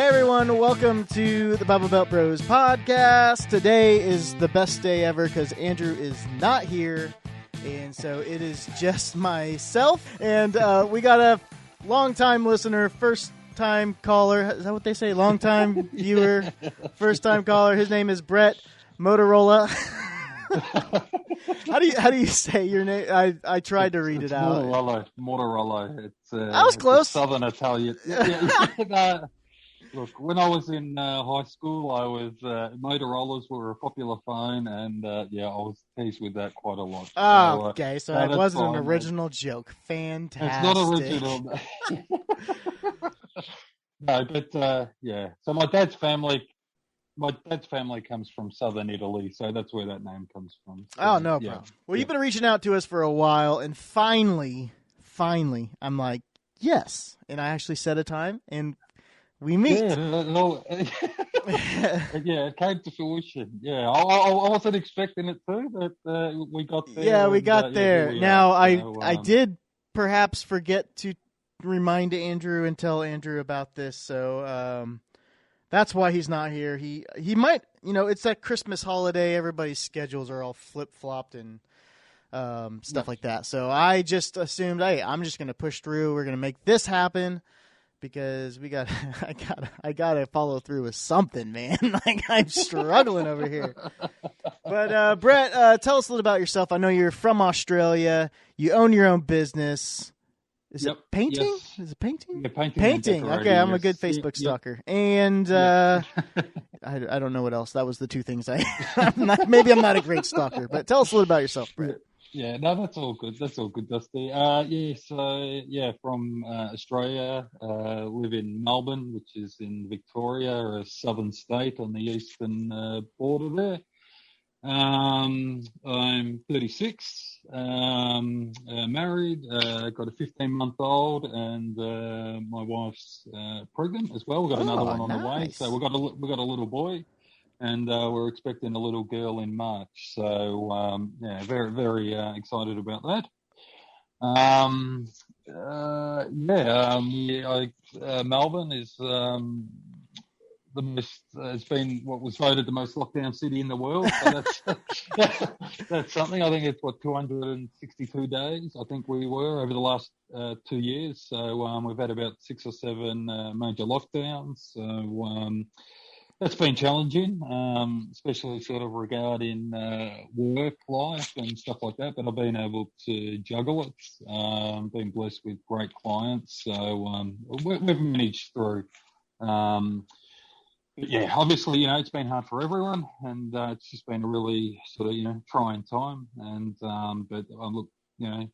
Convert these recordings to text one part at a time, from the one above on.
Hey everyone, welcome to the Bible Belt Bros podcast. Today is the best day ever because Andrew is not here, and so it is just myself. And we got a long-time listener, first-time caller. Is that what they say? Long-time viewer, first-time caller. His name is Brett Mortaruolo. How do you say your name? I tried to read it out. Mortaruolo. I was close. Southern Italian. Look, when I was in high school, Motorola's were a popular phone, and I was teased with that quite a lot. Oh, okay, so it wasn't an original joke. Fantastic. It's not original. No, but So my dad's family comes from southern Italy, so that's where that name comes from. So, oh, no problem. Well, you've been reaching out to us for a while, and finally, I'm like, yes. And I actually set a time, and we meet. It came to fruition. Yeah, I wasn't expecting it to, but we got there. Yeah, we got there. Now, I did perhaps forget to remind Andrew and tell Andrew about this, so that's why he's not here. He might, it's that Christmas holiday. Everybody's schedules are all flip-flopped and stuff like that. So I just assumed, hey, I'm just going to push through. We're going to make this happen because I got to follow through with something, man. Like, I'm struggling over here. But Brett, tell us a little about yourself. I know you're from Australia. You own your own business. Is it painting? Yes. Is it painting? Yeah, painting. Okay, I'm a good Facebook stalker. And I don't know what else. That was the two things maybe I'm not a great stalker, but tell us a little about yourself, Brett. Yeah, no, that's all good. That's all good, Dusty. From Australia, live in Melbourne, which is in Victoria, a southern state on the eastern border there. I'm 36, married, got a 15-month-old, and my wife's pregnant as well. We've got another one on the way, so we've got a little boy, and we're expecting a little girl in March. So very very excited about that. Melbourne is it's been what was voted the most lockdown city in the world. So that's something. I think it's 262 days. I think we were over the last 2 years. So we've had about 6 or 7 major lockdowns. So that's been challenging, especially sort of regarding work life and stuff like that. But I've been able to juggle it. Been blessed with great clients. So we've managed through. Obviously, it's been hard for everyone, and it's just been a really sort of, trying time. And but I look,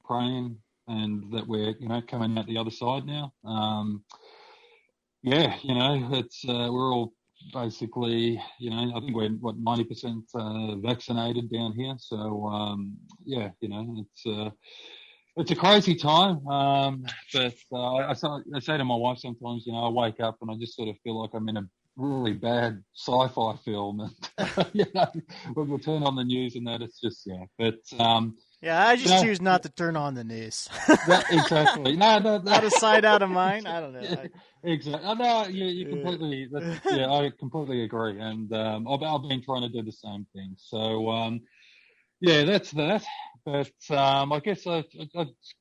praying and that we're, coming out the other side now. It's we're all basically, I think we're 90% vaccinated down here. So it's a crazy time. But I say to my wife sometimes, I wake up and I just sort of feel like I'm in a really bad sci-fi film, and we'll turn on the news and that it's just I just choose not to turn on the news. Exactly. No, out of sight, out of mind. I don't know. Exactly. No, you completely. I completely agree, and I've been trying to do the same thing. So that's that. But I guess I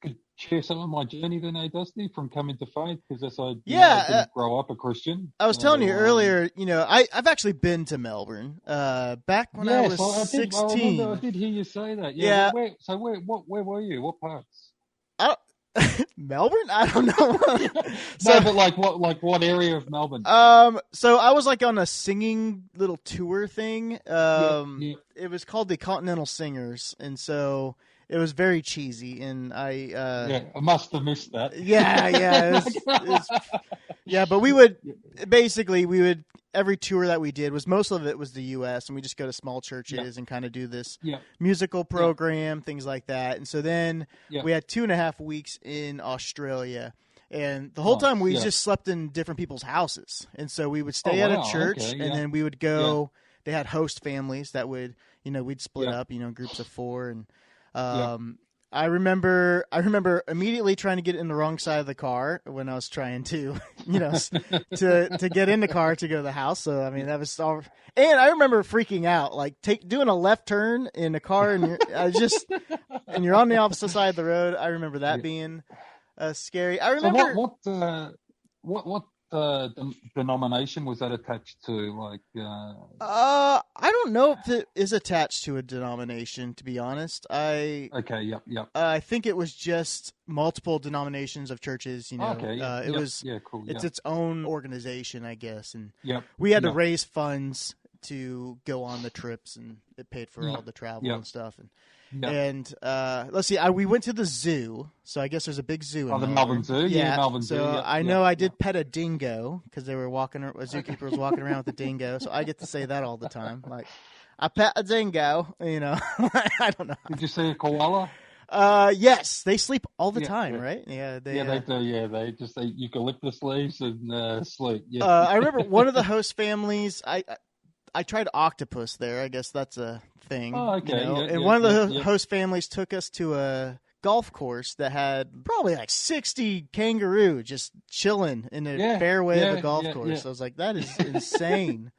could share some of my journey then, Dusty, from coming to faith, because I didn't grow up a Christian. I was telling you earlier, I've actually been to Melbourne back when I was 16. I did hear you say that. Yeah. Where were you? What parts? Melbourne? I don't know. But what area of Melbourne? So I was like on a singing little tour thing. It was called the Continental Singers, and so it was very cheesy. And I must have missed that. But we would every tour that we did most of it was the U.S. and we just go to small churches and kind of do this musical program, things like that. And so then we had 2.5 weeks in Australia, and the whole time we just slept in different people's houses. And so we would stay at a church, and then we would go. They had host families that would, we'd split up, groups of 4, and I remember immediately trying to get in the wrong side of the car when I was trying to, to get in the car to go to the house. So I mean that was all. And I remember freaking out, like doing a left turn in a car, and you're on the opposite side of the road. I remember that being scary. I remember. So what denomination was that attached to? Like, I don't know if it is attached to a denomination. To be honest, yep. I think it was just multiple denominations of churches. Okay, it was. Yeah, cool. It's its own organization, I guess, and yep. we had to raise funds to go on the trips, and it paid for all the travel and stuff. And let's see, we went to the zoo, so I guess there's a big zoo in the Melbourne Zoo. Yeah, Melbourne Zoo. So I know I did pet a dingo because they were walking. A zookeeper was walking around with a dingo, so I get to say that all the time. Like, I pet a dingo. I don't know. Did you see a koala? Yes, they sleep all the time, right? Yeah, they do. Yeah, they just eat eucalyptus leaves and sleep. Yeah. I remember one of the host families. I tried octopus there. I guess that's a thing. Oh, okay. And one of the host families took us to a golf course that had probably like 60 kangaroo just chilling in the fairway of a golf course. Yeah. So I was like, that is insane.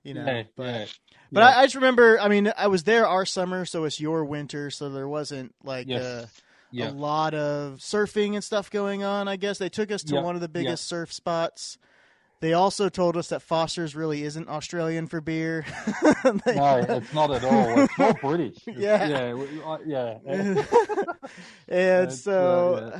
But I just remember, I mean, I was there our summer, so it's your winter, so there wasn't like a lot of surfing and stuff going on, I guess. They took us to one of the biggest surf spots. They also told us that Foster's really isn't Australian for beer. No, it's not at all. It's more British. Yeah. And That's, so,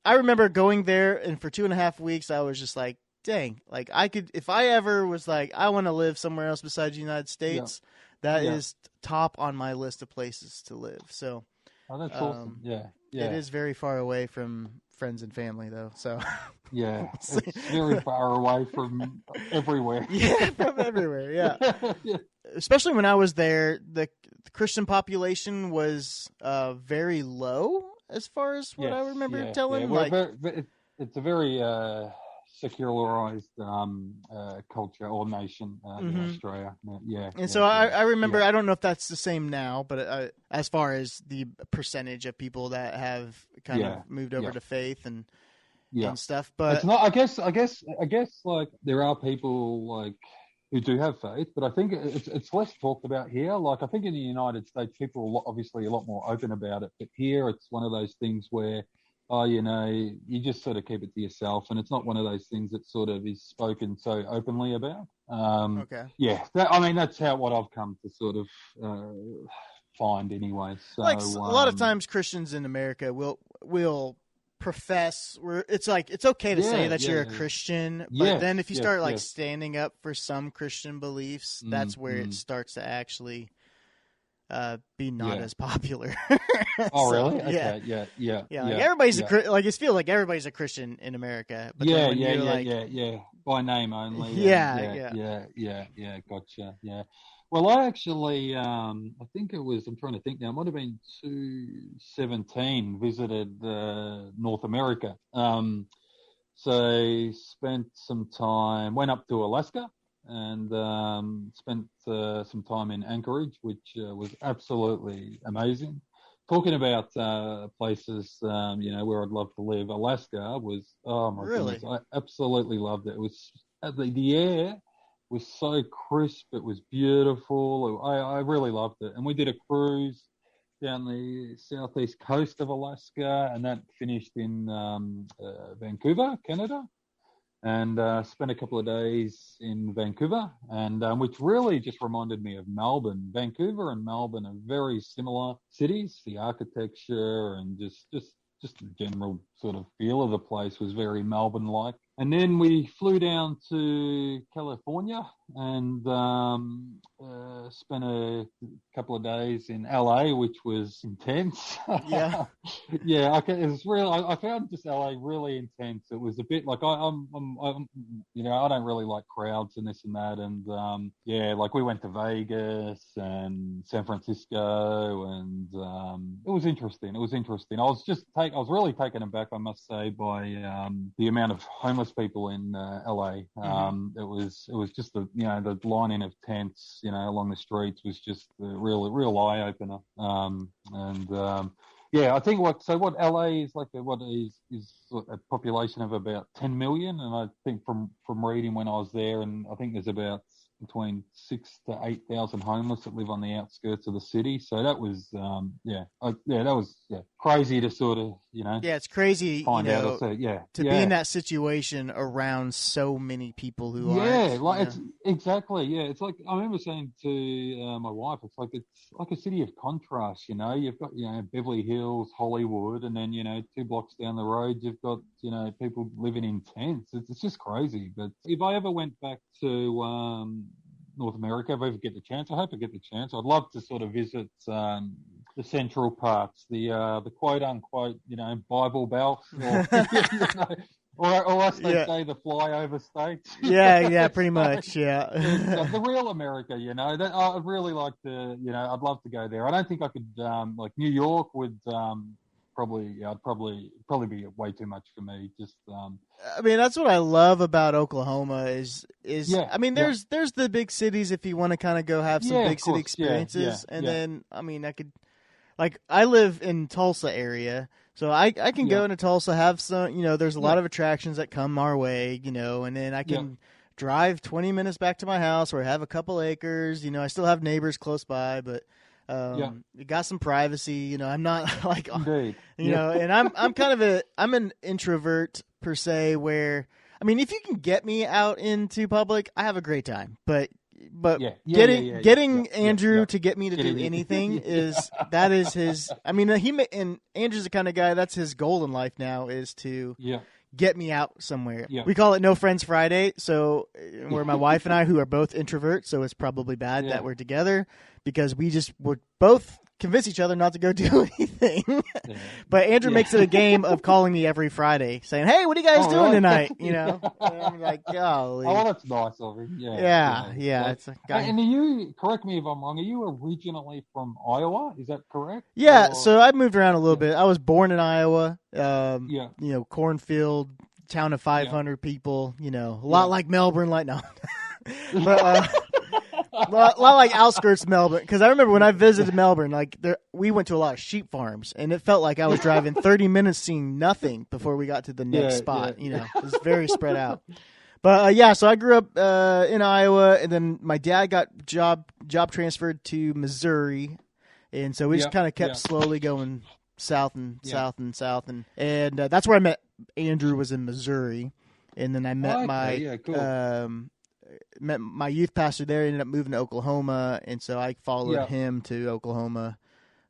I remember going there, and for 2.5 weeks, I was just like, dang, like I could, if I ever was like, I want to live somewhere else besides the United States, that is top on my list of places to live. So, that's awesome. Yeah. It is very far away from friends and family, though. So, it's very far away from everywhere. Yeah, from everywhere. Yeah. Especially when I was there, the Christian population was very low, as far as what I remember telling. Yeah. It's a very secularized culture or nation in Australia. And so I remember, I don't know if that's the same now, but as far as the percentage of people that have kind of moved over to faith and stuff, but it's not. I guess like there are people like who do have faith, but I think it's less talked about here. Like I think in the United States, people are obviously a lot more open about it, but here it's one of those things where, you just sort of keep it to yourself, and it's not one of those things that sort of is spoken so openly about. Okay. Yeah, that's what I've come to sort of find anyway. So, like a lot of times, Christians in America will profess where it's like it's okay to say that you're a Christian, but then if you start standing up for some Christian beliefs, that's where it starts to actually be not as popular. Oh, really? Okay. Yeah. Like everybody's like it feels like everybody's a Christian in America. But by name only. Yeah. Gotcha. Yeah. Well, I actually, I think it was. I'm trying to think now. It might have been 2017. Visited North America. So spent some time. Went up to Alaska. And spent some time in Anchorage, which was absolutely amazing. Talking about places, where I'd love to live. Alaska was, oh my goodness, I absolutely loved it. It was the air was so crisp. It was beautiful. I really loved it. And we did a cruise down the southeast coast of Alaska, and that finished in Vancouver, Canada. And spent a couple of days in Vancouver, and which really just reminded me of Melbourne. Vancouver and Melbourne are very similar cities. The architecture and just the general sort of feel of the place was very Melbourne-like. And then we flew down to California and spent a couple of days in LA, which was intense. Yeah. It was real. I found just LA really intense. It was a bit like I don't really like crowds and this and that. And like we went to Vegas and San Francisco, and it was interesting. I was really taken aback, I must say, by the amount of homeless people in LA. It was just the lining of tents along the streets was just a real eye opener. Yeah, I think what LA is like is a population of about 10 million, and I think from reading when I was there, and I think there's about between 6,000 to 8,000 homeless that live on the outskirts of the city. So that was that was crazy to sort of Yeah, it's crazy, find out. To be in that situation around so many people who aren't. Like it's exactly. Yeah, it's like I remember saying to my wife, it's like a city of contrast. You've got Beverly Hills, Hollywood, and then 2 blocks down the road you've got people living in tents. It's just crazy. But if I ever went back to North America, if I ever get the chance, I hope I get the chance. I'd love to sort of visit the central parts, the quote unquote, Bible Belt, or as they say, the flyover states. Yeah, pretty much. Yeah, the real America. That I'd really like to. I'd love to go there. I don't think I could. Like New York would probably be way too much for me. Just. I mean, that's what I love about Oklahoma is I mean, there's the big cities if you want to kind of go have some big city experiences, and then I mean, I could. Like, I live in Tulsa area, so I can go into Tulsa, have some, there's a lot of attractions that come our way, and then I can drive 20 minutes back to my house or have a couple acres. I still have neighbors close by, but you got some privacy. I'm not like, Indeed. And I'm an introvert per se where, I mean, if you can get me out into public, I have a great time, but getting Andrew to get me to do anything is his. I mean, and Andrew's the kind of guy that's his goal in life now is to get me out somewhere. Yeah. We call it No Friends Friday. So where my wife and I, who are both introverts, so it's probably bad that we're together because we would both convince each other not to go do anything. But Andrew makes it a game of calling me every Friday saying, "Hey, what are you guys doing tonight?" And I'm like, golly. Oh, that's nice of him. Yeah. It's a guy. And are you, correct me if I'm wrong, are you originally from Iowa? Is that correct? Yeah, so I moved around a little bit. I was born in Iowa, cornfield, town of 500 people, a lot like Melbourne, but a lot like outskirts Melbourne, because I remember when I visited Melbourne, we went to a lot of sheep farms, and it felt like I was driving 30 minutes seeing nothing before we got to the next spot. It was very spread out. But so I grew up in Iowa, and then my dad got job transferred to Missouri, and so we just kind of kept slowly going south and south and south, and that's where I met Andrew, was in Missouri, and then I met met my youth pastor there. Ended up moving to Oklahoma, and so I followed him to Oklahoma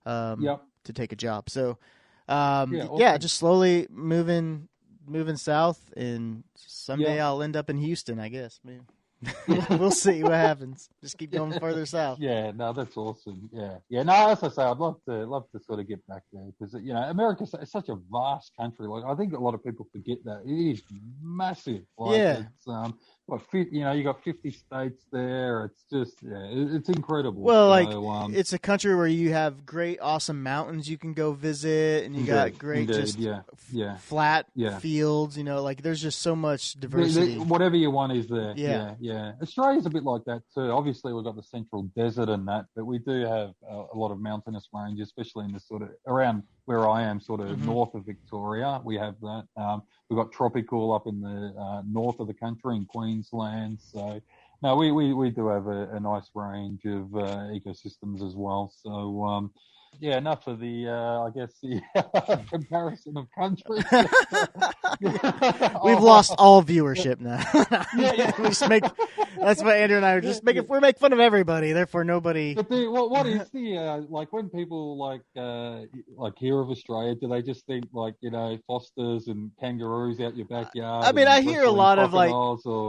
to take a job. So, awesome. Just slowly moving south, and someday I'll end up in Houston, I guess. We'll see what happens. Just keep going further south. Yeah, no, that's awesome. Yeah. No, as I say, I'd love to sort of get back there because America's such a vast country. Like, I think a lot of people forget that it is massive. It's you got 50 states there. It's just it's incredible. Well, it's a country where you have great, awesome mountains you can go visit, and you got great flat fields. There's just so much diversity. Whatever you want is there. Yeah. Australia's a bit like that too. Obviously, we've got the central desert and that, but we do have a lot of mountainous ranges, especially in the sort of around where I am, sort of north of Victoria. We have that. We've got tropical up in the north of the country in Queensland. So, no, we do have a nice range of ecosystems as well. So, enough of the, I guess, the comparison of countries. We've lost all viewership now. We just that's what Andrew and I are just making. We make fun of everybody, therefore nobody. But what is the like when people like hear of Australia? Do they just think Fosters and kangaroos out your backyard? I mean, I hear a lot of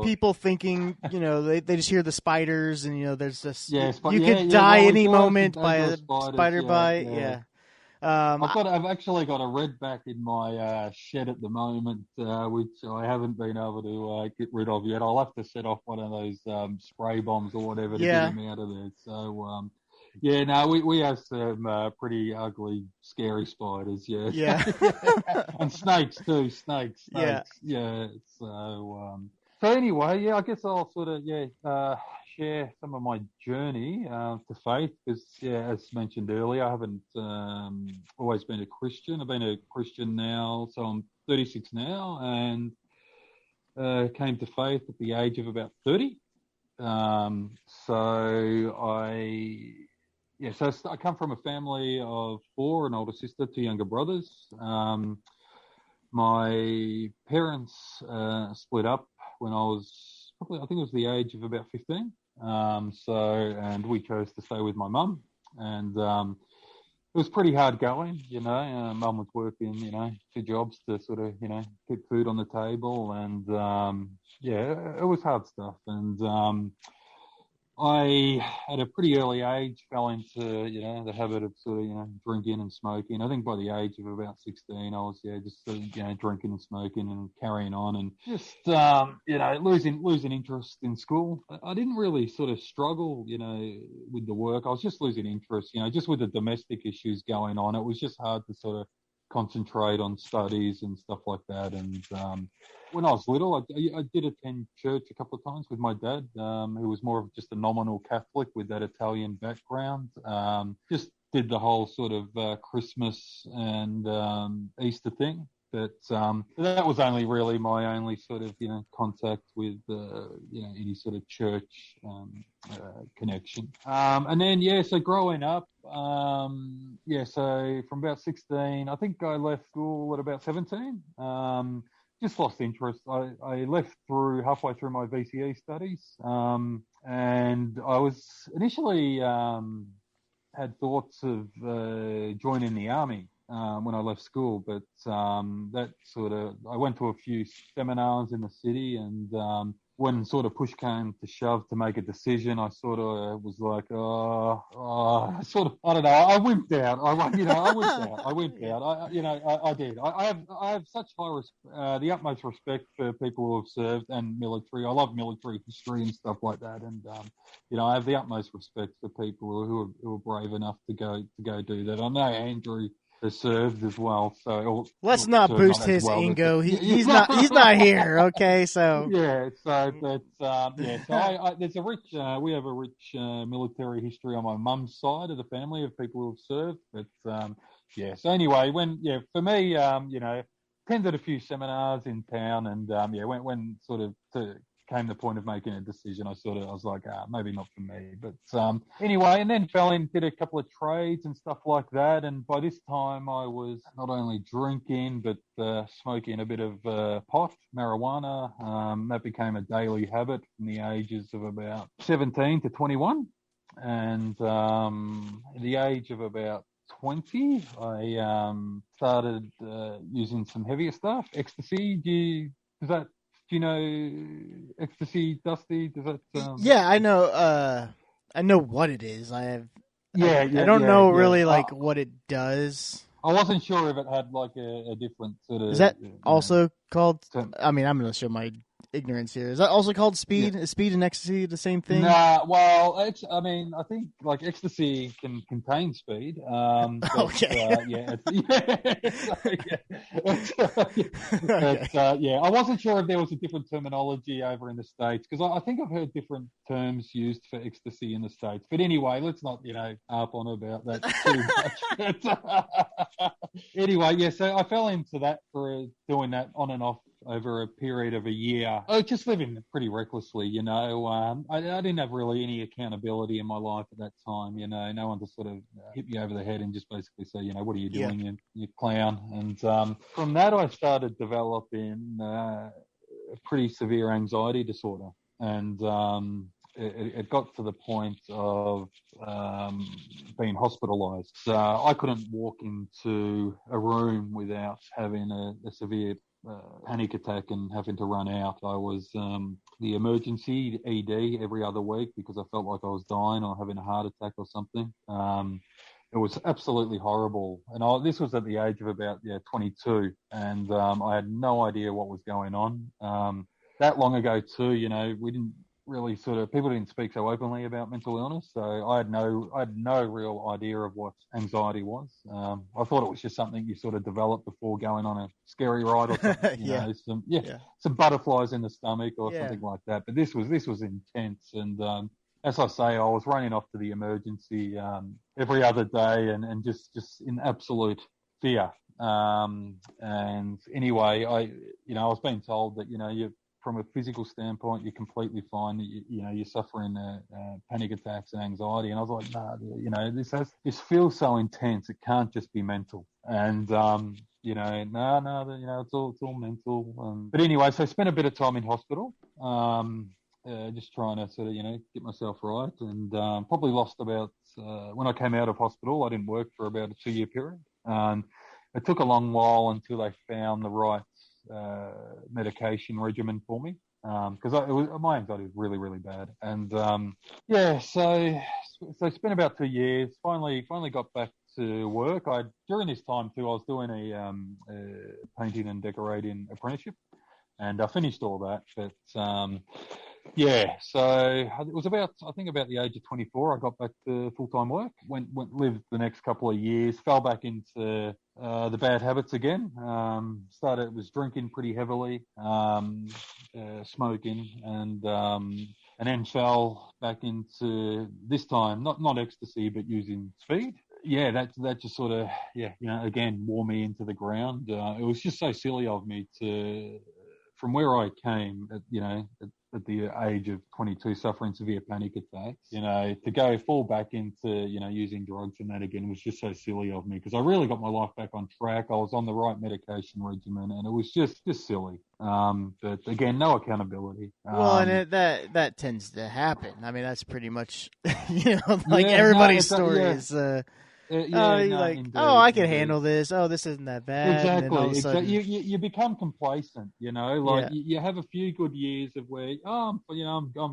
people thinking, they just hear the spiders, and there's this. You could die any moment by a spider bite. Yeah. I've actually got a redback in my shed at the moment, which I haven't been able to get rid of yet. I'll have to set off one of those spray bombs or whatever to get him out of there. So, we have some pretty ugly, scary spiders. Yeah. And snakes too. Snakes. Yeah. So anyway, I guess I'll sort of share some of my journey to faith because, as mentioned earlier, I haven't always been a Christian. I've been a Christian now, so I'm 36 now, and came to faith at the age of about 30. So I come from a family of 4, an older sister, 2 younger brothers. My parents split up when I was I think it was the age of about 15. And we chose to stay with my mum, and it was pretty hard going, Mum was working, 2 jobs to sort of, keep food on the table, and it was hard stuff. And I, at a pretty early age, fell into, the habit of sort of, drinking and smoking. I think by the age of about 16, I was, just sort of, drinking and smoking and carrying on, and just, losing interest in school. I didn't really sort of struggle, with the work. I was just losing interest, just with the domestic issues going on. It was just hard to sort of concentrate on studies and stuff like that. And when I was little, I did attend church a couple of times with my dad, who was more of just a nominal Catholic with that Italian background. Just did the whole sort of Christmas and Easter thing. But that was only really my only sort of, contact with, any sort of church connection. And then, so growing up, so from about 16, I think I left school at about 17. Just lost interest. I left halfway through my VCE studies, and I was initially had thoughts of joining the army when I left school, but that sort of, I went to a few seminars in the city, and when sort of push came to shove to make a decision, I sort of was like, I don't know. I wimped out. I wimped out. I did. I have such the utmost respect for people who have served and military. I love military history and stuff like that, and I have the utmost respect for people who are brave enough to go do that. I know Andrew has served as well, so let's not boost his ego. He's not here. Okay, so there's a rich we have a rich military history on my mum's side of the family of people who have served. But so anyway, for me, attended a few seminars in town, and when sort of came the point of making a decision, I was like, maybe not for me. But anyway, and then did a couple of trades and stuff like that. And by this time, I was not only drinking, but smoking a bit of pot, marijuana. That became a daily habit from the ages of about 17 to 21. And at the age of about 20, I started using some heavier stuff, ecstasy. Do you know ecstasy, Dusty? Does that? Yeah, I know. I know what it is. I don't know really what it does. I wasn't sure if it had like a different sort of. Is that also called? I mean, I'm going to show my ignorance here. Is that also called speed? Yeah. Is speed and ecstasy the same thing? Nah, well, I think like ecstasy can contain speed. Okay. I wasn't sure if there was a different terminology over in the States, because I think I've heard different terms used for ecstasy in the States. But anyway, let's not, harp on about that too much. Anyway, so I fell into that for doing that on and off over a period of a year. I was just living pretty recklessly, I didn't have really any accountability in my life at that time, no one to sort of hit me over the head and just basically say, what are you doing, you clown? And from that, I started developing a pretty severe anxiety disorder. And it got to the point of being hospitalized. So I couldn't walk into a room without having a severe panic attack and having to run out. I was the emergency ED every other week because I felt like I was dying or having a heart attack or something. It was absolutely horrible. And this was at the age of about 22, and I had no idea what was going on. That long ago too, we didn't really people didn't speak so openly about mental illness, so I had no real idea of what anxiety was. I thought it was just something you sort of develop before going on a scary ride or something, some butterflies in the stomach or something like that. But this was intense, and as I say, I was running off to the emergency every other day and just in absolute fear. And anyway, I was being told that, you from a physical standpoint, you're completely fine. You're suffering panic attacks and anxiety. And I was like, nah, this feels so intense. It can't just be mental. And, no, it's all mental. But anyway, so I spent a bit of time in hospital, just trying to sort of, get myself right. And probably lost about, when I came out of hospital, I didn't work for about a 2-year period. It took a long while until they found the right medication regimen for me, because my anxiety was really, really bad. And so it's been about 2 years. Finally got back to work. During this time too, I was doing a painting and decorating apprenticeship, and I finished all that. But so it was about the age of 24, I got back to full-time work. Lived the next couple of years, fell back into the bad habits again. Was drinking pretty heavily, smoking, and then fell back into, this time not ecstasy but using speed. Yeah, that just sort of again wore me into the ground. It was just so silly of me to, from where I came at the age of 22, suffering severe panic attacks, to go fall back into, using drugs and that again was just so silly of me, because I really got my life back on track. I was on the right medication regimen, and it was just silly. But again, no accountability. Well, and that tends to happen. I mean, that's pretty much, everybody's story is. I can handle this. Oh, this isn't that bad. Exactly. Sudden... You become complacent. You have a few good years of where, I'm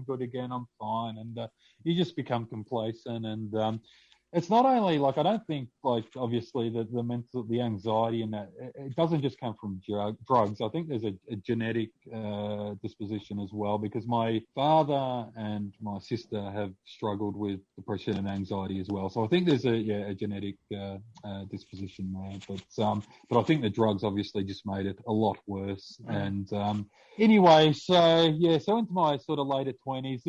good again. I'm fine, and you just become complacent. And it's not only I don't think obviously the anxiety and that it doesn't just come from drugs. I think there's a genetic disposition as well, because my father and my sister have struggled with depression and anxiety as well. So I think there's a genetic disposition there. But I think the drugs obviously just made it a lot worse. And anyway, so into my sort of later 20s,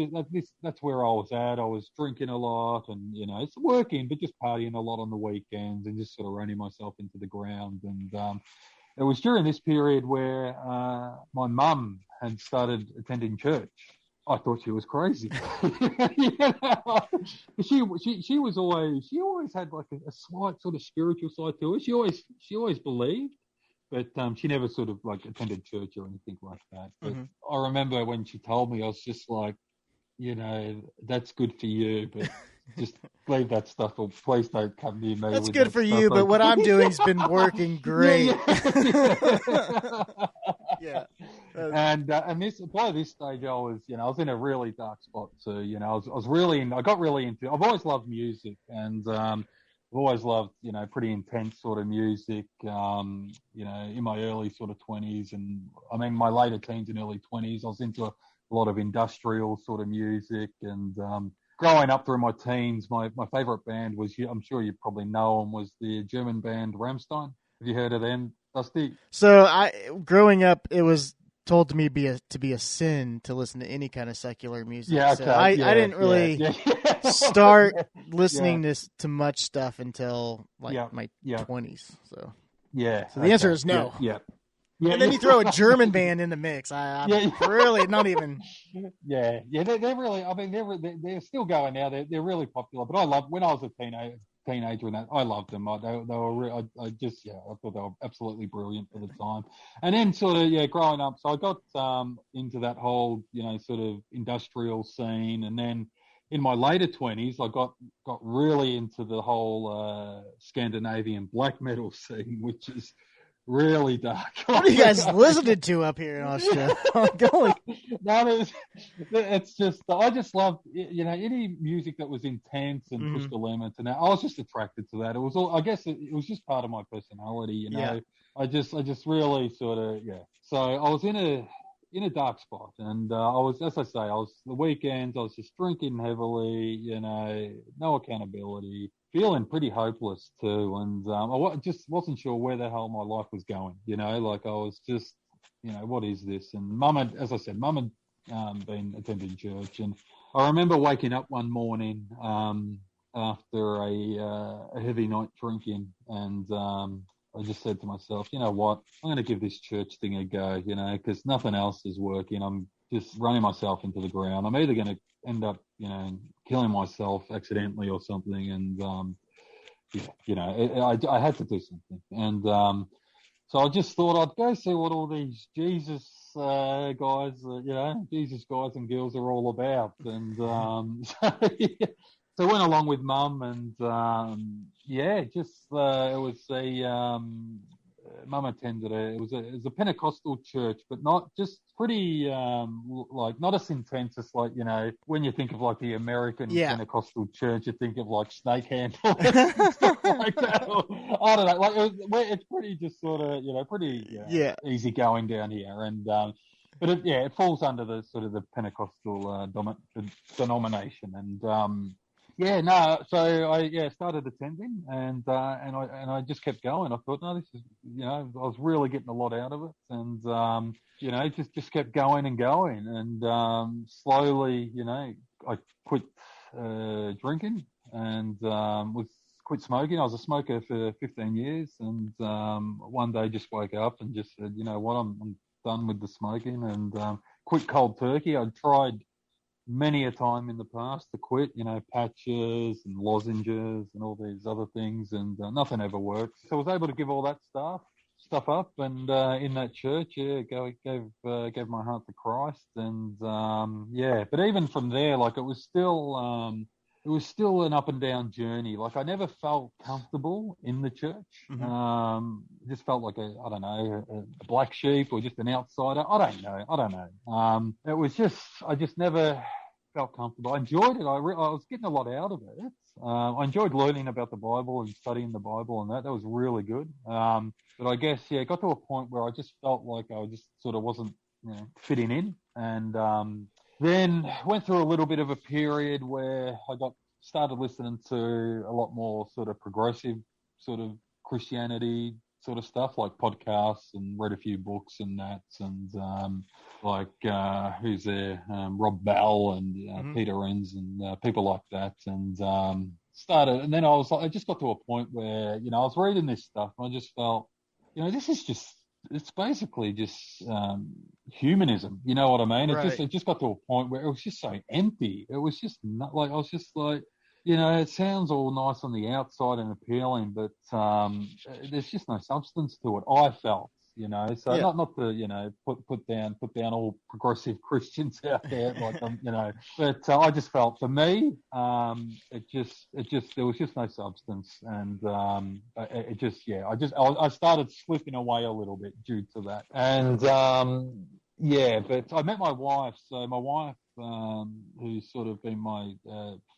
that's where I was at. I was drinking a lot, and it's working, but just partying a lot on the weekends and just sort of running myself into the ground. And it was during this period where my mum had started attending church. I thought she was crazy. She always had a slight sort of spiritual side to her. She always believed, but she never sort of attended church or anything like that. But I remember when she told me, I was just like, that's good for you, but just leave that stuff, or please don't come near me. That's good for you, but what I'm doing's been working great. Yeah. And by this stage, I was in a really dark spot too. I got really into. I've always loved music, and I've always loved pretty intense sort of music. In my early sort of 20s, and I mean my later teens and early 20s, I was into a lot of industrial sort of music. And growing up through my teens, my favorite band was, I'm sure you probably know them, was the German band Rammstein. Have you heard of them, Dusty? So growing up, it was told to me to be a sin to listen to any kind of secular music. Yeah, okay. So I didn't really start listening to much stuff until my 20s. So so the answer is no. Yeah. And then you throw a German band in the mix. I'm really not even. Yeah. They're really. I mean, they're still going now. They're really popular. But I loved, when I was a teenager and that, I loved them. I thought they were absolutely brilliant for the time. And then sort of growing up, so I got into that whole sort of industrial scene. And then in my later 20s, I got really into the whole Scandinavian black metal scene, which is really dark. What are you guys listening to up here in Australia? It's just, I just loved, any music that was intense and pushed the limits, and I was just attracted to that. It was all, I guess it was just part of my personality, I just really sort of, So I was in a dark spot, and I was, as I say, the weekends, I was just drinking heavily, no accountability, feeling pretty hopeless too, and I just wasn't sure where the hell my life was going. I was just, what is this? And Mum had, as I said, Mum had been attending church, and I remember waking up one morning after a heavy night drinking, and I just said to myself, you know what, I'm going to give this church thing a go, because nothing else is working. I'm just running myself into the ground. I'm either going to end up, killing myself accidentally or something, and I had to do something, and so I just thought I'd go see what all these Jesus guys, Jesus guys and girls are all about. And so I went along with Mum, and it was a Mum attended it was a Pentecostal church, but not just pretty like not as intense as like when you think of like the American Pentecostal church, you think of like snake handles and stuff like that. I don't know, like it's pretty just sort of pretty easy going down here, and but it falls under the sort of the Pentecostal denomination, and so I started attending, and I just kept going. I thought, no, this is I was really getting a lot out of it, and just kept going and going, and slowly I quit drinking, and quit smoking. I was a smoker for 15 years, and one day just woke up and just said, you know what, I'm done with the smoking, and quit cold turkey. I'd tried many a time in the past to quit, patches and lozenges and all these other things, and nothing ever worked. So I was able to give all that stuff up, and in that church, gave my heart to Christ, and but even from there, like it was still an up and down journey. Like I never felt comfortable in the church. Mm-hmm. Just felt like a black sheep or just an outsider. I don't know. It was just, I just never felt comfortable. I enjoyed it. I was getting a lot out of it. I enjoyed learning about the Bible and studying the Bible, and that was really good. But I guess, it got to a point where I just felt like I just sort of wasn't fitting in, and then went through a little bit of a period where I started listening to a lot more sort of progressive sort of Christianity sort of stuff, like podcasts, and read a few books and that, and who's there, Rob Bell and mm-hmm. Peter Enns and people like that, and and then I just got to a point where I was reading this stuff, and I just felt this is just, it's basically just humanism, you know what I mean? Right. It just got to a point where it was just so empty. It was just not like, I was just like, it sounds all nice on the outside and appealing, but there's just no substance to it, I felt, so not to put down all progressive Christians out there, like but I just felt, for me, it just there was just no substance, and I started slipping away a little bit due to that, and but I met my wife. So my wife, who's sort of been my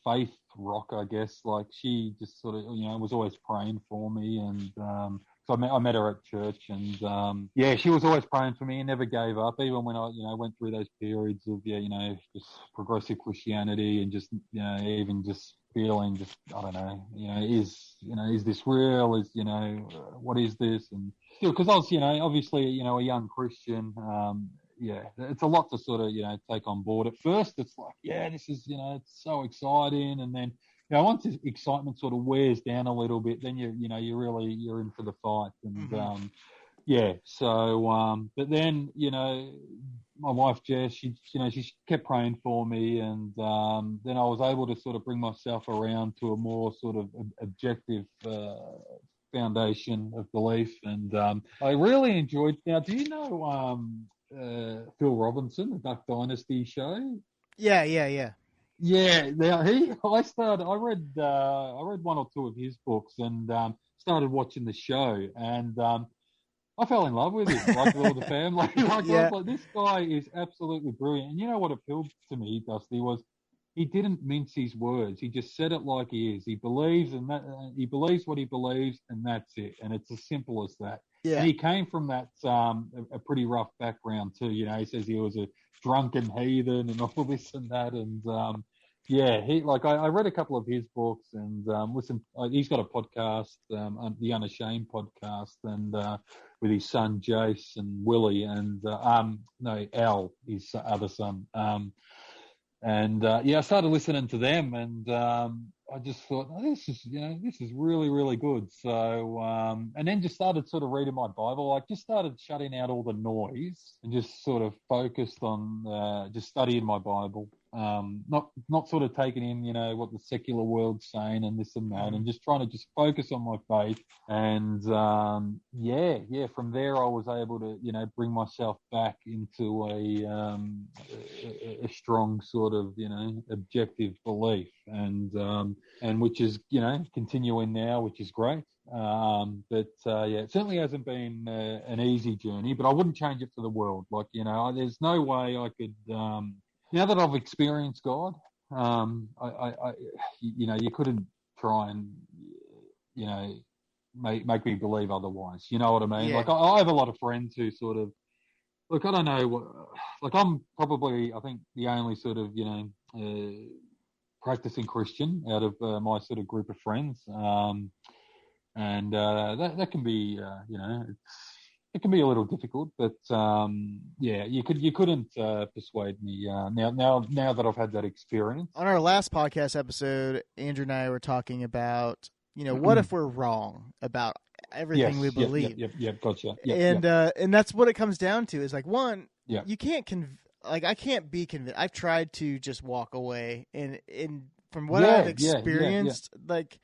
faith rock, I guess, like she just sort of was always praying for me, and so I met her at church, and she was always praying for me and never gave up, even when I went through those periods of just progressive Christianity, and just even just feeling just, I don't know, is this real? Is what is this? And because I was obviously a young Christian, it's a lot to sort of take on board. At first it's like, this is it's so exciting, and then once the excitement sort of wears down a little bit, then you're in for the fight, and mm-hmm. But then my wife Jess, she kept praying for me, and then I was able to sort of bring myself around to a more sort of objective foundation of belief, and I really enjoyed. Now, do you know Phil Robinson, the Duck Dynasty show? Yeah. Yeah, now I read one or two of his books, and started watching the show, and I fell in love with him, like with all the family. I was like, this guy is absolutely brilliant. And you know what appealed to me, Dusty, was he didn't mince his words. He just said it like he is. He believes, and that he believes what he believes, and that's it. And it's as simple as that. Yeah. And he came from that a pretty rough background too. He says he was a drunken heathen and all this and that. And I read a couple of his books, and listened. He's got a podcast, the Unashamed podcast, and with his son Jace and Willie, and Al, his other son. And I started listening to them, and I just thought, oh, this is really, really good. So, and then just started sort of reading my Bible, like just started shutting out all the noise and just sort of focused on just studying my Bible. Not sort of taking in, what the secular world's saying and this and that, and just trying to just focus on my faith. And from there I was able to, bring myself back into a strong sort of, objective belief, and which is, continuing now, which is great. It certainly hasn't been an easy journey, but I wouldn't change it for the world. Like, there's no way I could, now that I've experienced God, you couldn't try and, make me believe otherwise. You know what I mean? Yeah. Like, I have a lot of friends who sort of, look, I don't know, like I'm probably, I think, the only sort of, practicing Christian out of my sort of group of friends. And that can be, it can be a little difficult, but you couldn't persuade me now that I've had that experience. On our last podcast episode, Andrew and I were talking about, what if we're wrong about everything we believe? Gotcha. And that's what it comes down to. Is like, one, you can't I can't be convinced. I've tried to just walk away, and from what I've experienced, like,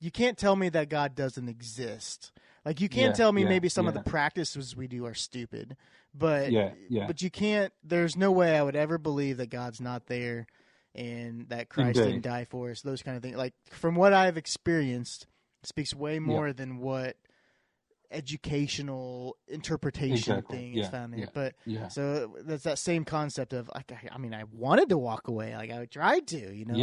you can't tell me that God doesn't exist. Like, you can't tell me maybe some of the practices we do are stupid, but you can't. There's no way I would ever believe that God's not there and that Christ didn't die for us. Those kind of things. Like, from what I've experienced, it speaks way more than what educational interpretation thing is found there. But so that's that same concept of, like, I mean, I wanted to walk away, like I tried to, and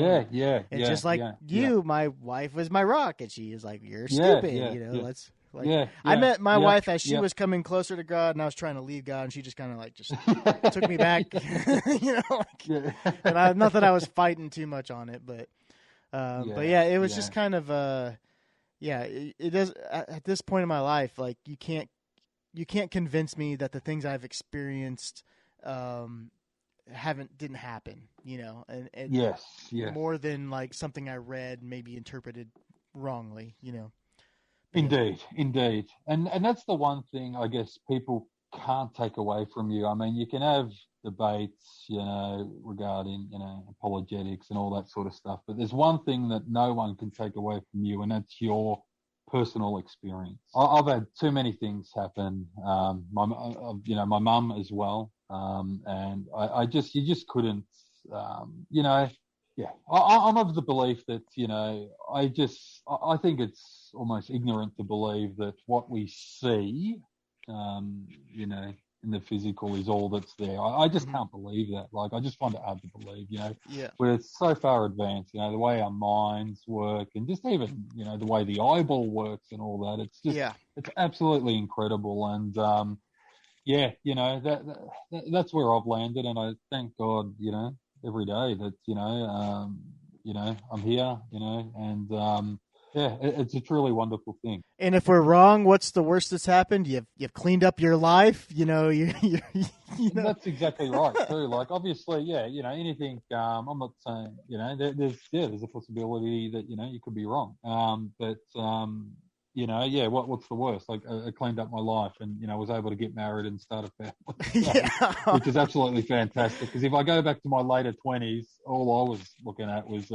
just like my wife was my rock, and she is like, you're stupid, let's like, I met my wife as she was coming closer to God, and I was trying to leave God, and she just kind of like just took me back, and not that I was fighting too much on it, but it was just kind of it does. At this point in my life, like, you can't convince me that the things I've experienced didn't happen, and more than like something I read, maybe interpreted wrongly, Indeed. And that's the one thing I guess people can't take away from you. I mean, you can have debates, regarding, apologetics and all that sort of stuff, but there's one thing that no one can take away from you, and that's your personal experience. I've had too many things happen. My mum as well. And you just couldn't, I'm of the belief that, I think it's almost ignorant to believe that what we see, in the physical is all that's there. I just can't believe that. Like, I just find it hard to believe, we're so far advanced, the way our minds work, and just even, the way the eyeball works and all that. It's just, it's absolutely incredible. And, that's where I've landed. And I thank God, every day that, I'm here, and, it's a truly wonderful thing. And if we're wrong, what's the worst that's happened? You've cleaned up your life, That's exactly right too. Like, obviously, anything. I'm not saying, there's a possibility that you could be wrong. What's the worst? Like, I cleaned up my life, and was able to get married and start a family, which is absolutely fantastic. Because if I go back to my later 20s, all I was looking at was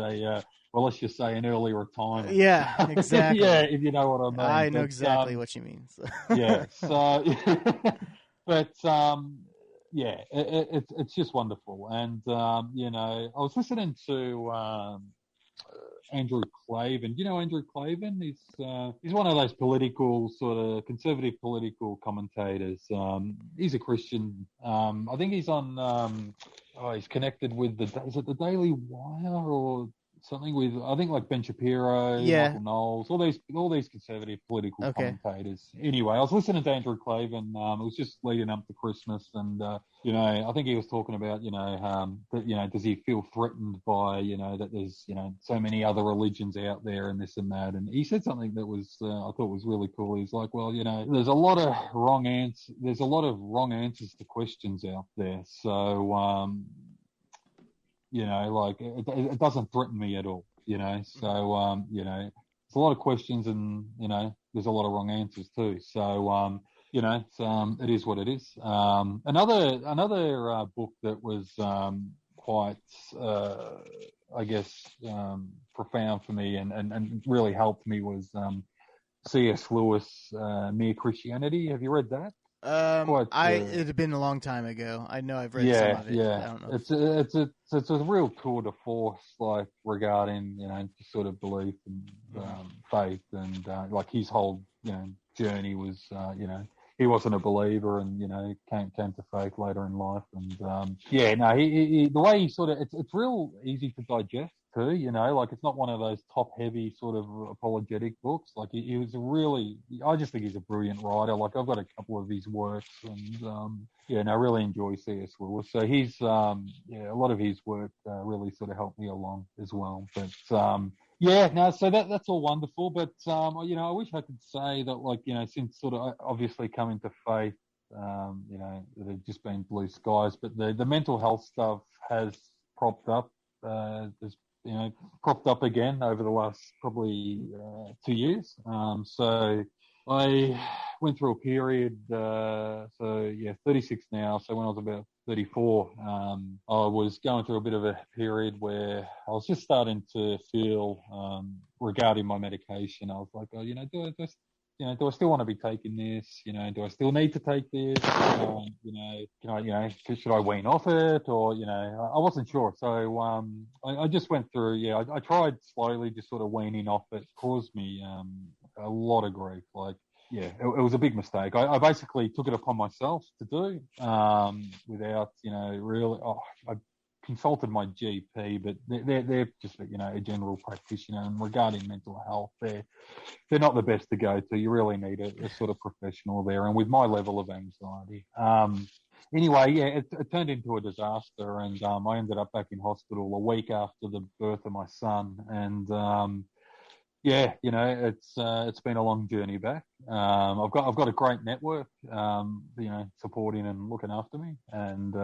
let's just say an early retirement. Yeah, exactly. If you know what I mean. I know exactly what you mean. So. But it's just wonderful. And I was listening to Andrew Klavan. Do you know Andrew Klavan? He's one of those political, sort of conservative political commentators. He's a Christian. I think he's on. He's connected with is it the Daily Wire or something with, I think, like Ben Shapiro, Michael Knowles, all these conservative political commentators. Anyway, I was listening to Andrew Klavan. It was just leading up to Christmas, and I think he was talking about that, does he feel threatened by that there's so many other religions out there and this and that, and he said something that was I thought was really cool. He's like, well, there's a lot of wrong answers to questions out there, so you know, like it doesn't threaten me at all, you know. So, you know, there's a lot of questions, and you know, there's a lot of wrong answers too. So, you know, it is what it is. Another book that was quite, I guess, profound for me and really helped me was C.S. Lewis, Mere Christianity. Have you read that? Quite. It had been a long time ago. I know I've read some Yeah, of it. yeah. I don't know. It's a real tour de force, like regarding, you know, sort of belief and faith, and like his whole, you know, journey was, you know, he wasn't a believer, and you know, came to faith later in life, and yeah, no, he the way he sort of, it's real easy to digest too, you know, like it's not one of those top heavy sort of apologetic books. Like he was really, I just think he's a brilliant writer. Like I've got a couple of his works, and yeah, and I really enjoy C.S. Lewis. So he's, yeah, a lot of his work really sort of helped me along as well. But yeah, no, so that's all wonderful. But you know, I wish I could say that, like, you know, since sort of obviously coming to faith, you know, it had just been blue skies. But the mental health stuff has propped up. There's, you know, propped up again over the last probably 2 years. So I went through a period, so yeah, 36 now. So when I was about 34, I was going through a bit of a period where I was just starting to feel, regarding my medication, I was like, oh, you know, do I still want to be taking this? You know, do I still need to take this? You know, should I wean off it? Or, you know, I wasn't sure. So, I just went through, yeah, I tried slowly just sort of weaning off it. It caused me, a lot of grief. Like, yeah, it was a big mistake. I basically took it upon myself to do, without, you know, really, I consulted my GP, but they're just, you know, a general practitioner, and regarding mental health, they're not the best to go to. You really need a sort of professional there. And with my level of anxiety, anyway, yeah, it turned into a disaster, and I ended up back in hospital a week after the birth of my son, and yeah, you know, it's been a long journey back. I've got a great network, you know, supporting and looking after me, and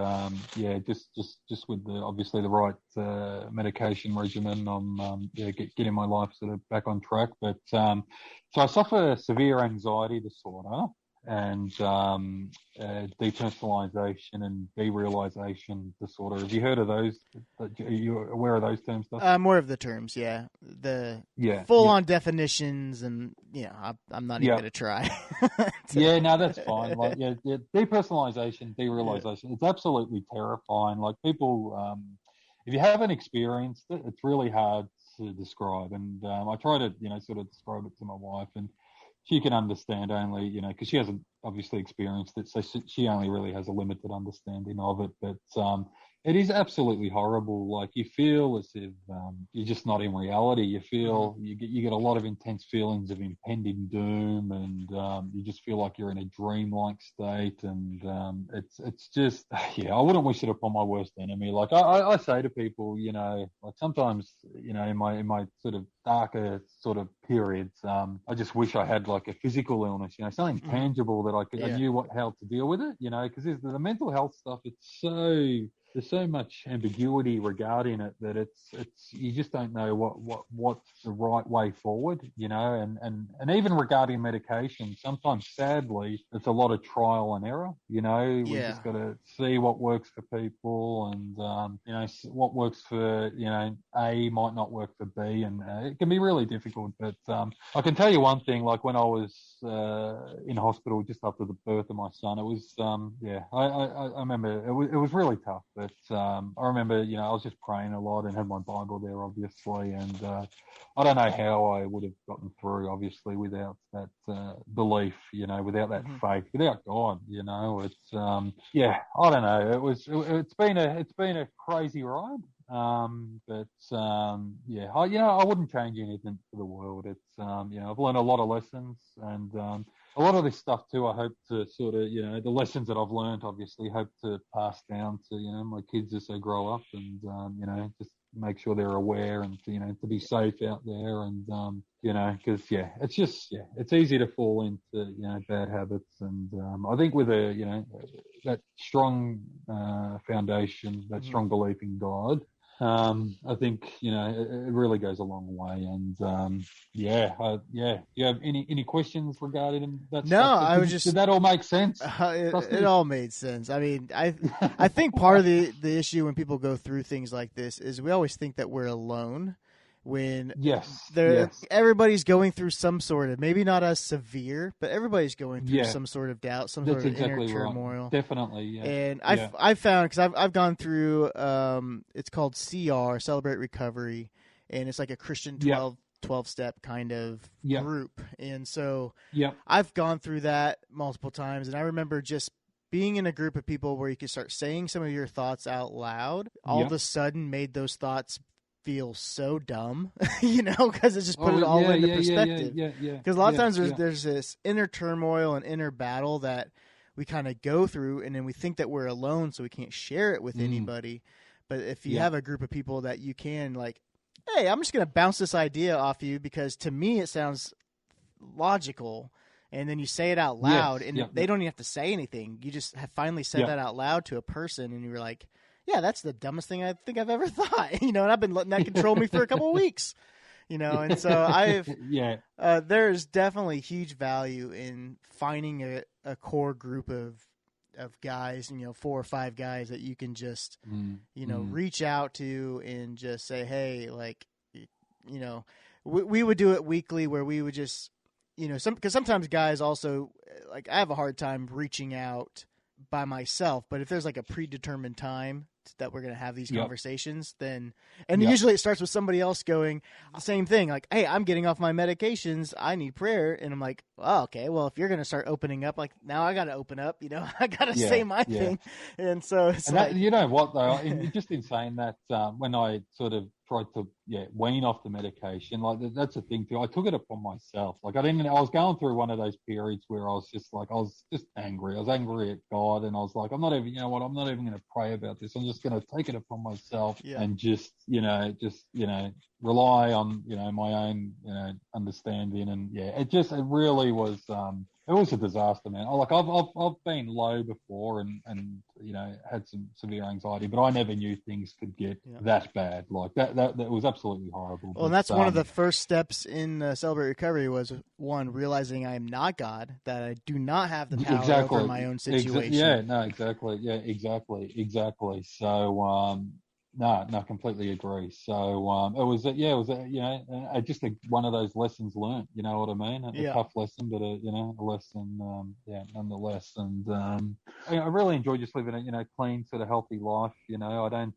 yeah, just with obviously the right medication regimen, I'm yeah, getting my life sort of back on track. But so I suffer severe anxiety disorder, and depersonalization and derealization disorder. Have you heard of those? Are you aware of those terms, Dustin? More of the terms, yeah. The Yeah, full-on definitions, and you know, I'm not even yeah. going to try. Yeah, no, that's fine. Like, yeah, depersonalization, derealization, Yeah. it's absolutely terrifying. Like people, if you haven't experienced it, it's really hard to describe. And I try to, you know, sort of describe it to my wife, and she can understand only, you know, because she hasn't obviously experienced it, so she only really has a limited understanding of it. But it is absolutely horrible. Like you feel as if you're just not in reality. You feel you get a lot of intense feelings of impending doom, and you just feel like you're in a dreamlike state. And it's just, yeah, I wouldn't wish it upon my worst enemy. Like I say to people, you know, like sometimes, you know, in my sort of darker sort of periods, I just wish I had like a physical illness, you know, something tangible that I knew how to deal with it, you know, because the mental health stuff, there's so much ambiguity regarding it that it's you just don't know what's the right way forward, you know, and even regarding medication, sometimes sadly it's a lot of trial and error, you know. We just got to see what works for people, and you know, what works for, you know, A might not work for B, and it can be really difficult. But I can tell you one thing, like when I was in hospital just after the birth of my son, it was yeah, I remember it was really tough. But I remember, you know, I was just praying a lot and had my Bible there, obviously, and I don't know how I would have gotten through, obviously, without that belief, you know, without that faith, without God, you know. It's yeah, I don't know. It's been a crazy ride. But yeah, I wouldn't change anything for the world. It's you know, I've learned a lot of lessons, and a lot of this stuff too, I hope to sort of, you know, the lessons that I've learned, obviously, hope to pass down to, you know, my kids as they grow up, and you know, just make sure they're aware, and you know, to be safe out there, and you know, because yeah, it's just, yeah, it's easy to fall into, you know, bad habits, and I think with you know, that strong foundation, that strong belief in God, I think it really goes a long way, and You have any questions regarding that No, stuff? I was just Did that all make sense? it all made sense. I mean, I think part of the issue when people go through things like this is we always think that we're alone when Yes. everybody's going through some sort of, maybe not as severe, but everybody's going through some sort of doubt, some sort of exactly inner turmoil. Right. Definitely, yeah. And I've found, because I've gone through, it's called CR, Celebrate Recovery, and it's like a Christian 12-step kind of group. And so I've gone through that multiple times, and I remember just being in a group of people where you could start saying some of your thoughts out loud, all of a sudden made those thoughts feel so dumb, because it just put it all into perspective. Because a lot of times there's this inner turmoil and inner battle that we kind of go through, and then we think that we're alone, so we can't share it with anybody. But if you have a group of people that you can, like, hey, I'm just going to bounce this idea off you because to me it sounds logical, and then you say it out loud, and they don't even have to say anything. You just have finally said that out loud to a person, and you're like, yeah, that's the dumbest thing I think I've ever thought, and I've been letting that control me for a couple of weeks, and so there's definitely huge value in finding a core group of guys, 4 or 5 guys that you can just, reach out to and just say, hey, like, we would do it weekly where we would just, because sometimes guys also, like, I have a hard time reaching out by myself, but if there's like a predetermined time that we're going to have these conversations, then, and usually it starts with somebody else going the same thing, like, hey, I'm getting off my medications, I need prayer. And I'm like, oh, okay, well, if you're going to start opening up, like, now I got to open up, I got to say my thing. And so it's like, you know what though, just in saying that, when I sort of tried to wean off the medication, like, that's the thing too, I took it upon myself. Like, I was going through one of those periods where I was just angry. I was angry at God, and I was like, I'm not even going to pray about this. I'm just going to take it upon myself and just rely on my own understanding. And it really was it was a disaster, man. I've been low before and had some severe anxiety, but I never knew things could get that bad. Like that was absolutely horrible. Well, and that's one of the first steps in Celebrate Recovery was, one, realizing I am not God, that I do not have the power over my own situation. Exactly. So, no, completely agree. So, it was just one of those lessons learned. You know what I mean? A tough lesson, but a lesson, nonetheless. And I really enjoy just living a clean, sort of healthy life. I don't,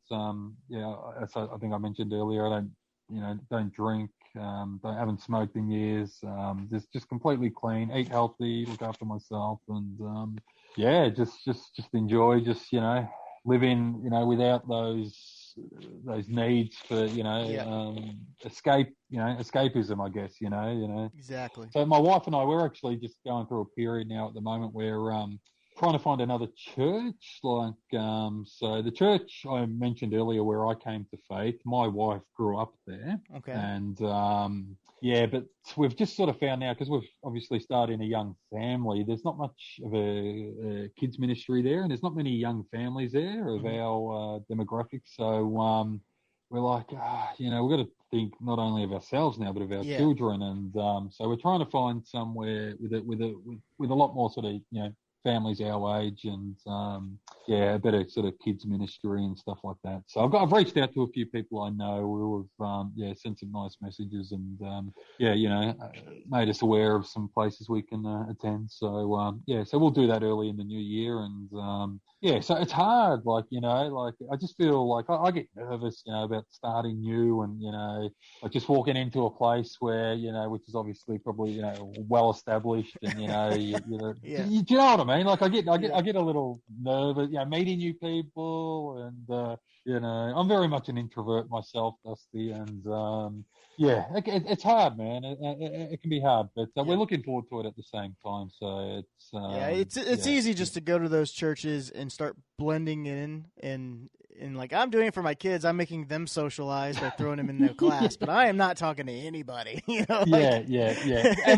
as I think I mentioned earlier, I don't drink, haven't smoked in years. Just completely clean, eat healthy, look after myself, and just enjoy living, without those needs for, escape, escapism, I guess, Exactly. So my wife and I, we're actually just going through a period now at the moment where, trying to find another church. Like, so the church I mentioned earlier where I came to faith, my wife grew up there. Okay. And, but we've just sort of found now, because we've obviously started a young family, there's not much of a kids ministry there, and there's not many young families there of our demographics. So we're like, we've got to think not only of ourselves now, but of our children. And so we're trying to find somewhere with a lot more sort of, families our age, and a better sort of kids ministry and stuff like that. So I've reached out to a few people I know who have sent some nice messages, and made us aware of some places we can attend. So so we'll do that early in the new year. And so it's hard, like I just feel like I get nervous, about starting new, and like just walking into a place where which is obviously probably well established, and you know what I mean? Like I get a little nervous, meeting new people, and I'm very much an introvert myself, Dusty, and it's hard, man. It can be hard, but we're looking forward to it at the same time. So it's easy just to go to those churches and start blending in, and like, I'm doing it for my kids. I'm making them socialize by throwing them in their class, but I am not talking to anybody. And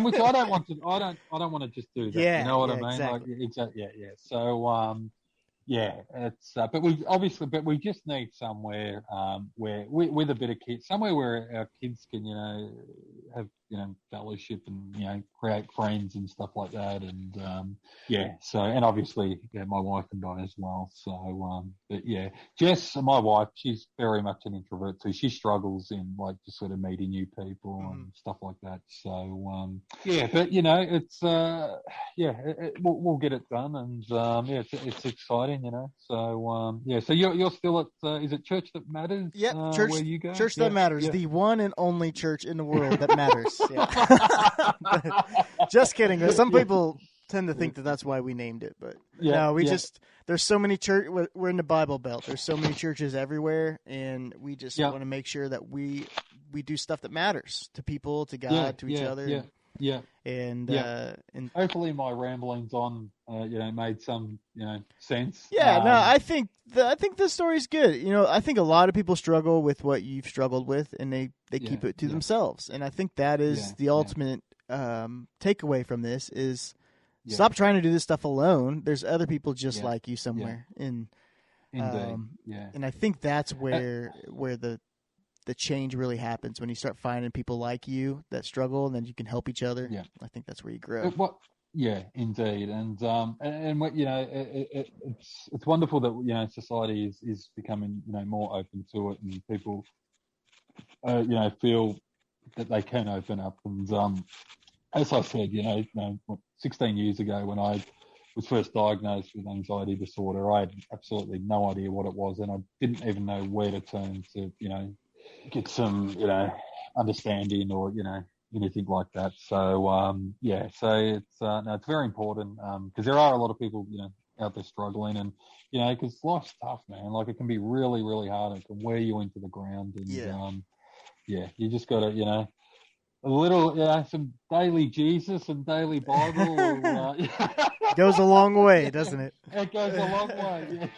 which I don't want to. I don't want to just do that. You know what I mean? Exactly. Like, exactly. So it's but we just need somewhere where with a bit of kids, somewhere where our kids can have fellowship and create friends and stuff like that, and so and obviously my wife and I as well. So but Jess, my wife, she's very much an introvert too. She struggles in just sort of meeting new people and stuff like that. So but it's we'll get it done, and it's exciting, So so you're still at is it Church That Matters? Yep, church where you go? Church That Matters, the one and only church in the world that matters. Just kidding. Some people tend to think that that's why we named it, but no, there's so many we're in the Bible Belt. There's so many churches everywhere, and we just want to make sure that we do stuff that matters to people, to God, to each other. And hopefully my ramblings on made some sense. I think the story's good. I think a lot of people struggle with what you've struggled with, and they keep it to themselves. And I think that is the ultimate takeaway from this is stop trying to do this stuff alone. There's other people just like you somewhere. And and I think that's where the change really happens, when you start finding people like you that struggle, and then you can help each other. I think that's where you grow. Indeed, and what it's wonderful that society is becoming more open to it, and people feel that they can open up. And as I said, 16 years ago when I was first diagnosed with anxiety disorder, I had absolutely no idea what it was, and I didn't even know where to turn to get some understanding or anything like that. So so it's very important because there are a lot of people out there struggling, and because life's tough, man. It can be really, really hard. It can wear you into the ground, and you just got to a little some daily Jesus and daily Bible goes a long way, doesn't it? It goes a long way.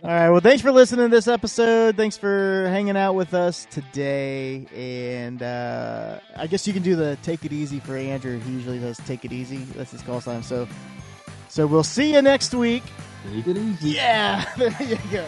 All right, well, thanks for listening to this episode. Thanks for hanging out with us today. And I guess you can do the take it easy for Andrew. He usually does take it easy. That's his call sign. So we'll see you next week. Take it easy. Yeah, there you go.